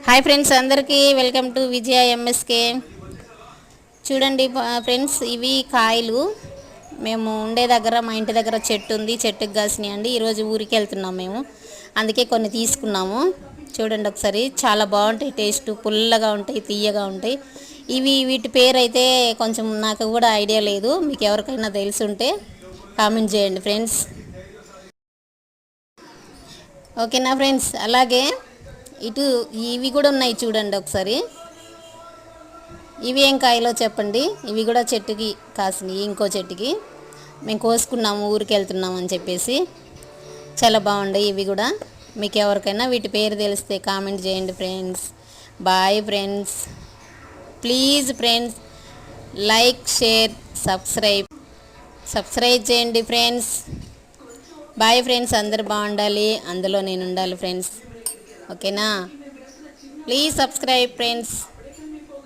Hi friends, అందరికీ welcome to Vijaya MSK. చూడండి friends, ఇవి కాయలు. మేము ఉండే దగ్గర, మా ఇంటి దగ్గర చెట్టు ఉంది, చెట్టుకు కాసినాయి అండి. ఈరోజు ఊరికి వెళ్తున్నాం మేము, అందుకే కొన్ని తీసుకున్నాము. చూడండి ఒకసారి, చాలా బాగుంటాయి, టేస్ట్ పుల్లగా ఉంటాయి, తీయగా ఉంటాయి. వీటి పేరు అయితే కొంచెం నాకు కూడా ఐడియా లేదు. మీకు ఎవరికైనా తెలుసుంటే కామెంట్ చేయండి ఫ్రెండ్స్. ఓకేనా ఫ్రెండ్స్? అలాగే ఇటు ఇవి కూడా ఉన్నాయి, చూడండి ఒకసారి. ఇవి ఏం కాయలో చెప్పండి. ఇవి కూడా చెట్టుకి కాసినాయి, ఇంకో చెట్టుకి. మేము కోసుకున్నాము, ఊరికి వెళ్తున్నాము అని చెప్పేసి. చాలా బాగుంటాయి ఇవి కూడా. మీకు ఎవరికైనా వీటి పేరు తెలిస్తే కామెంట్ చేయండి friends. Bye friends. Please friends, like, share, subscribe చేయండి ఫ్రెండ్స్. Bye friends. అందరు బాగుండాలి, అందులో నేను ఉండాలి ఫ్రెండ్స్. ఓకేనా? Please subscribe friends.